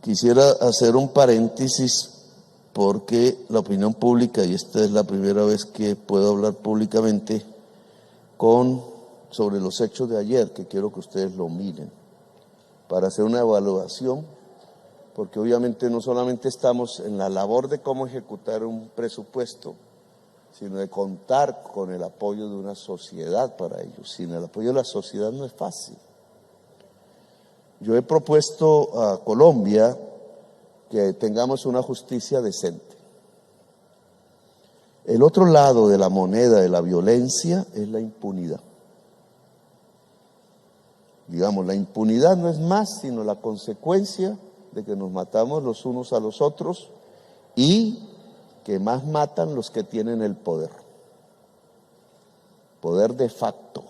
Quisiera hacer un paréntesis porque la opinión pública, y esta es la primera vez que puedo hablar públicamente sobre los hechos de ayer, que quiero que ustedes lo miren, para hacer una evaluación, porque obviamente no solamente estamos en la labor de cómo ejecutar un presupuesto, sino de contar con el apoyo de una sociedad para ello. Sin el apoyo de la sociedad no es fácil. Yo he propuesto a Colombia que tengamos una justicia decente. El otro lado de la moneda de la violencia es la impunidad. Digamos, la impunidad no es más sino la consecuencia de que nos matamos los unos a los otros y que más matan los que tienen el poder. Poder de facto.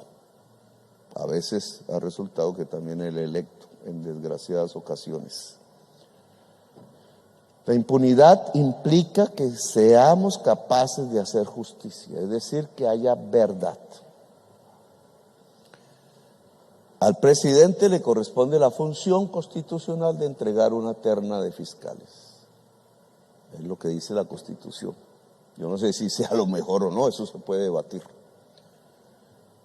A veces ha resultado que también el electo, en desgraciadas ocasiones. La impunidad implica que seamos capaces de hacer justicia, es decir, que haya verdad. Al presidente le corresponde la función constitucional de entregar una terna de fiscales. Es lo que dice la Constitución. Yo no sé si sea lo mejor o no, eso se puede debatir.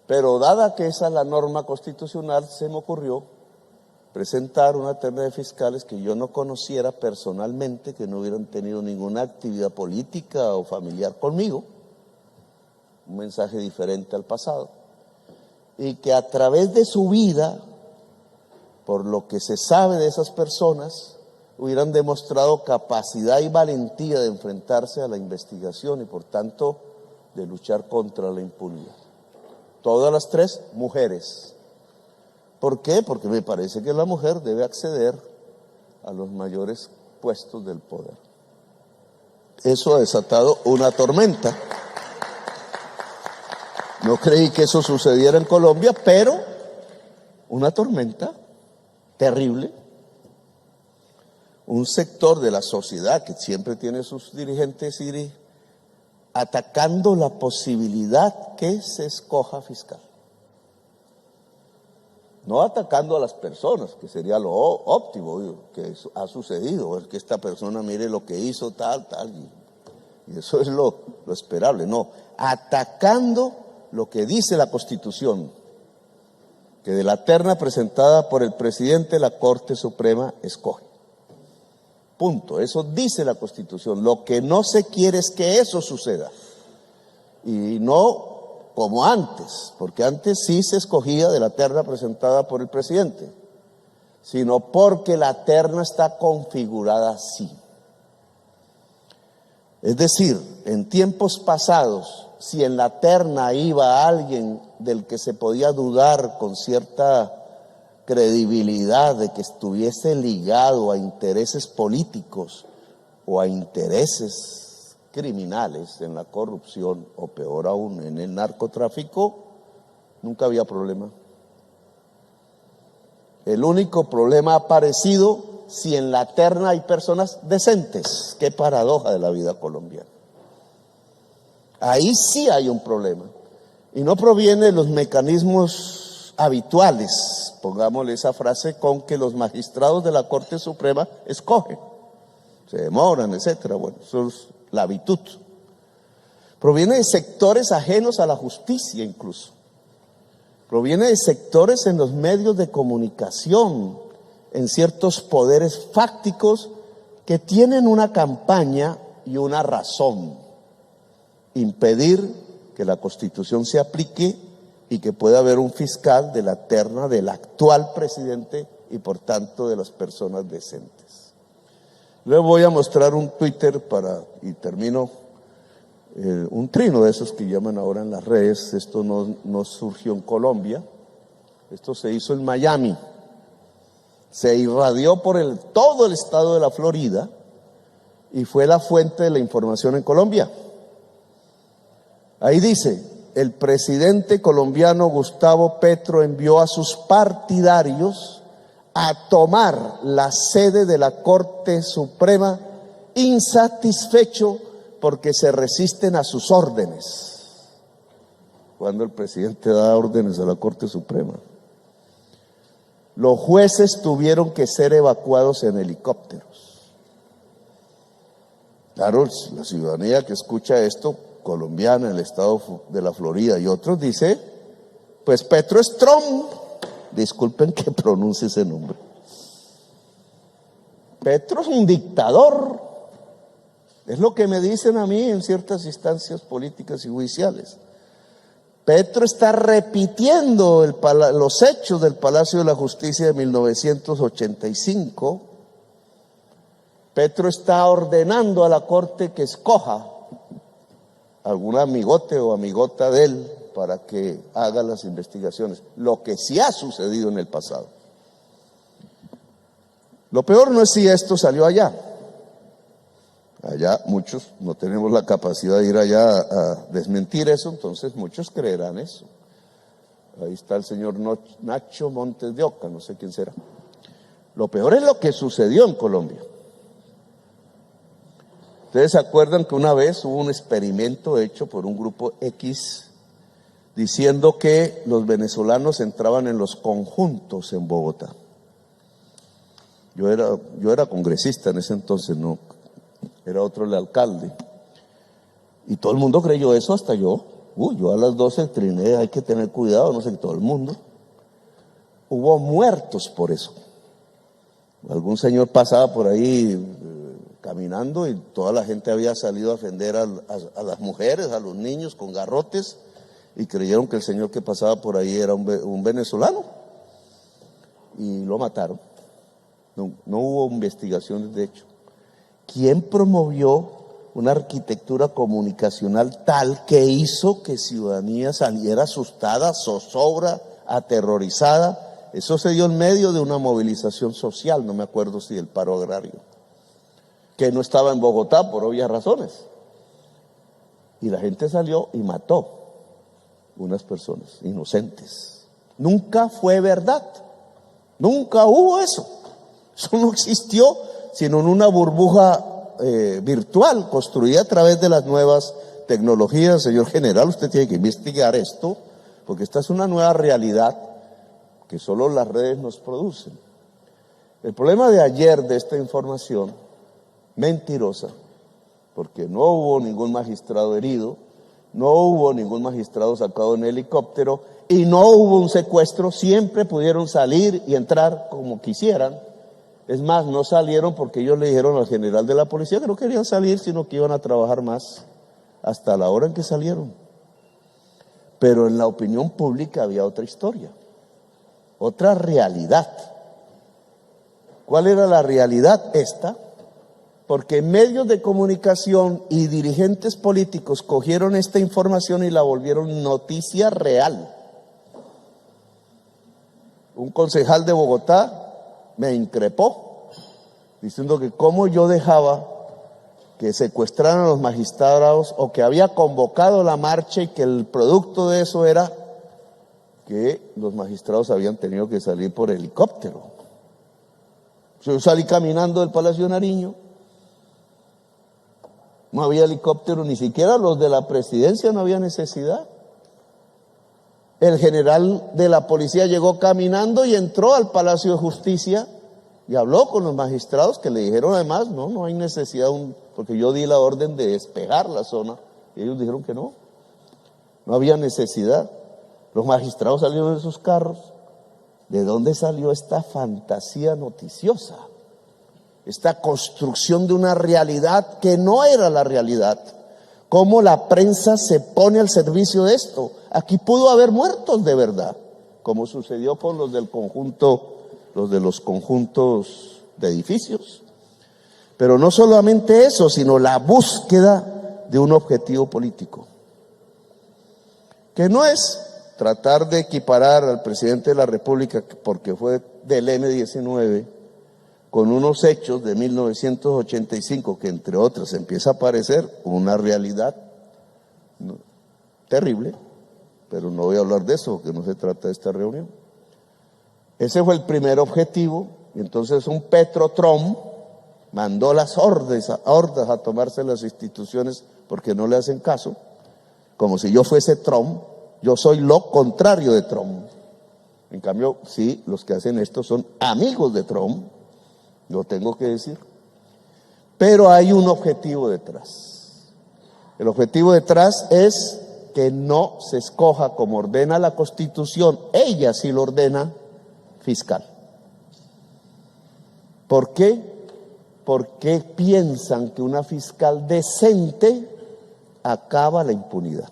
Pero dada que esa es la norma constitucional, se me ocurrió presentar una terna de fiscales que yo no conociera personalmente, que no hubieran tenido ninguna actividad política o familiar conmigo, un mensaje diferente al pasado, y que a través de su vida, por lo que se sabe de esas personas, hubieran demostrado capacidad y valentía de enfrentarse a la investigación y por tanto de luchar contra la impunidad. Todas las tres mujeres. ¿Por qué? Porque me parece que la mujer debe acceder a los mayores puestos del poder. Eso ha desatado una tormenta. No creí que eso sucediera en Colombia, pero una tormenta terrible. Un sector de la sociedad que siempre tiene sus dirigentes atacando la posibilidad que se escoja fiscal. No atacando a las personas, que sería lo óptimo, que ha sucedido, es que esta persona mire lo que hizo, tal, y eso es lo esperable. No, atacando lo que dice la Constitución, que de la terna presentada por el presidente la Corte Suprema escoge. Punto, eso dice la Constitución. Lo que no se quiere es que eso suceda, y no como antes, porque antes sí se escogía de la terna presentada por el presidente, sino porque la terna está configurada así. Es decir, en tiempos pasados, si en la terna iba alguien del que se podía dudar con cierta credibilidad de que estuviese ligado a intereses políticos o a intereses criminales en la corrupción, o peor aún en el narcotráfico, nunca había problema. El único problema ha aparecido si en la terna hay personas decentes. Qué paradoja de la vida colombiana. Ahí sí hay un problema, y no proviene de los mecanismos habituales, pongámosle esa frase, con que los magistrados de la Corte Suprema escogen, se demoran, etcétera. Bueno, eso es la habitud. Proviene de sectores ajenos a la justicia incluso. Proviene de sectores en los medios de comunicación, en ciertos poderes fácticos que tienen una campaña y una razón: impedir que la Constitución se aplique y que pueda haber un fiscal de la terna del actual presidente y por tanto de las personas decentes. Les voy a mostrar un Twitter y termino, un trino de esos que llaman ahora en las redes. Esto no surgió en Colombia, esto se hizo en Miami, se irradió por todo el estado de la Florida y fue la fuente de la información en Colombia. Ahí dice: el presidente colombiano Gustavo Petro envió a sus partidarios a tomar la sede de la Corte Suprema, insatisfecho porque se resisten a sus órdenes. Cuando el presidente da órdenes a la Corte Suprema. los jueces tuvieron que ser evacuados en helicópteros. Claro, la ciudadanía que escucha esto, colombiana, en el estado de la Florida y otros, dice, pues Petro es Trump. Disculpen que pronuncie ese nombre. Petro es un dictador. Es lo que me dicen a mí en ciertas instancias políticas y judiciales. Petro está repitiendo los hechos del Palacio de la Justicia de 1985. Petro está ordenando a la Corte que escoja algún amigote o amigota de él para que haga las investigaciones, lo que sí ha sucedido en el pasado. Lo peor no es si esto salió allá. Allá muchos no tenemos la capacidad de ir allá a desmentir eso, entonces muchos creerán eso. Ahí está el señor Nacho Montes de Oca, no sé quién será. Lo peor es lo que sucedió en Colombia. Ustedes se acuerdan que una vez hubo un experimento hecho por un grupo X diciendo que los venezolanos entraban en los conjuntos en Bogotá. Yo era congresista en ese entonces, no, era otro el alcalde. Y todo el mundo creyó eso, hasta yo. Yo a las 12 triné, hay que tener cuidado, no sé, todo el mundo. Hubo muertos por eso. Algún señor pasaba por ahí caminando y toda la gente había salido a ofender a las mujeres, a los niños con garrotes y creyeron que el señor que pasaba por ahí era un venezolano y lo mataron. No hubo investigaciones de hecho. ¿Quién promovió una arquitectura comunicacional tal que hizo que ciudadanía saliera asustada, zozobra, aterrorizada? Eso se dio en medio de una movilización social, no me acuerdo si del paro agrario, que no estaba en Bogotá por obvias razones. Y la gente salió y mató unas personas inocentes. Nunca fue verdad, nunca hubo eso. Eso no existió, sino en una burbuja virtual construida a través de las nuevas tecnologías. Señor general, usted tiene que investigar esto, porque esta es una nueva realidad que solo las redes nos producen. El problema de ayer de esta información mentirosa, porque no hubo ningún magistrado herido, no hubo ningún magistrado sacado en helicóptero y no hubo un secuestro, siempre pudieron salir y entrar como quisieran. Es más, no salieron porque ellos le dijeron al general de la policía que no querían salir, sino que iban a trabajar más hasta la hora en que salieron. Pero en la opinión pública había otra historia, otra realidad. ¿Cuál era la realidad? Esta, porque medios de comunicación y dirigentes políticos cogieron esta información y la volvieron noticia real. Un concejal de Bogotá me increpó diciendo que cómo yo dejaba que secuestraran a los magistrados o que había convocado la marcha y que el producto de eso era que los magistrados habían tenido que salir por helicóptero. Yo salí caminando del Palacio de Nariño, no había helicóptero, ni siquiera los de la presidencia, no había necesidad. El general de la policía llegó caminando y entró al Palacio de Justicia y habló con los magistrados que le dijeron además, no hay necesidad, porque yo di la orden de despejar la zona y ellos dijeron que no había necesidad. Los magistrados salieron de sus carros. ¿De dónde salió esta fantasía noticiosa? Esta construcción de una realidad que no era la realidad. ¿Cómo la prensa se pone al servicio de esto? Aquí pudo haber muertos de verdad, como sucedió con los de los conjuntos de edificios. Pero no solamente eso, sino la búsqueda de un objetivo político, que no es tratar de equiparar al presidente de la República, porque fue del M-19, con unos hechos de 1985 que entre otras empieza a aparecer una realidad terrible, pero no voy a hablar de eso, porque no se trata de esta reunión. Ese fue el primer objetivo, y entonces un Petro Trump mandó las hordas a tomarse las instituciones porque no le hacen caso, como si yo fuese Trump. Yo soy lo contrario de Trump. En cambio, sí, los que hacen esto son amigos de Trump, lo tengo que decir. Pero hay un objetivo detrás. El objetivo detrás es que no se escoja, como ordena la Constitución, ella sí lo ordena, fiscal. ¿Por qué? Porque piensan que una fiscal decente acaba la impunidad.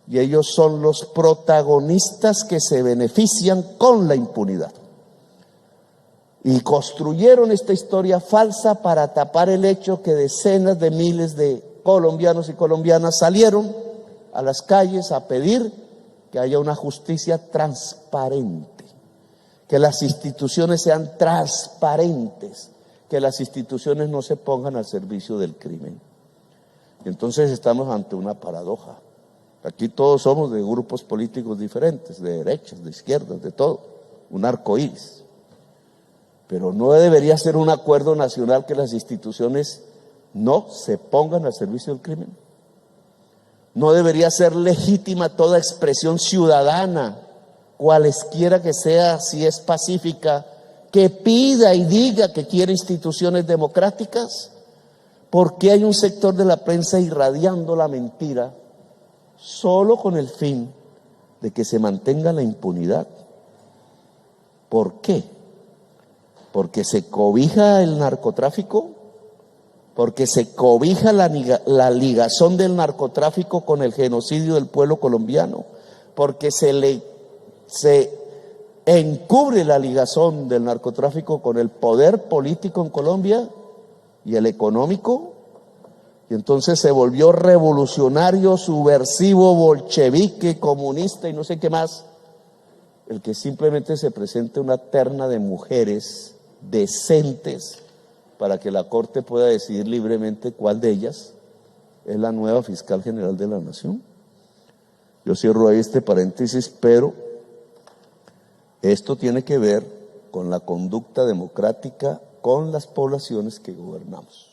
Y ellos son los protagonistas que se benefician con la impunidad. Y construyeron esta historia falsa para tapar el hecho que decenas de miles de colombianos y colombianas salieron a las calles a pedir que haya una justicia transparente, que las instituciones sean transparentes, que las instituciones no se pongan al servicio del crimen. Y entonces estamos ante una paradoja. Aquí todos somos de grupos políticos diferentes, de derechas, de izquierdas, de todo, un arco iris. Pero no debería ser un acuerdo nacional que las instituciones no se pongan al servicio del crimen. No debería ser legítima toda expresión ciudadana, cualesquiera que sea, si es pacífica, que pida y diga que quiere instituciones democráticas. ¿Por qué hay un sector de la prensa irradiando la mentira solo con el fin de que se mantenga la impunidad? ¿Por qué? ¿Porque se cobija el narcotráfico? ¿Porque se cobija la ligazón del narcotráfico con el genocidio del pueblo colombiano? ¿Porque se encubre la ligazón del narcotráfico con el poder político en Colombia y el económico? Y entonces se volvió revolucionario, subversivo, bolchevique, comunista y no sé qué más, el que simplemente se presente una terna de mujeres decentes para que la Corte pueda decidir libremente cuál de ellas es la nueva fiscal general de la nación. Yo cierro ahí este paréntesis, pero esto tiene que ver con la conducta democrática con las poblaciones que gobernamos.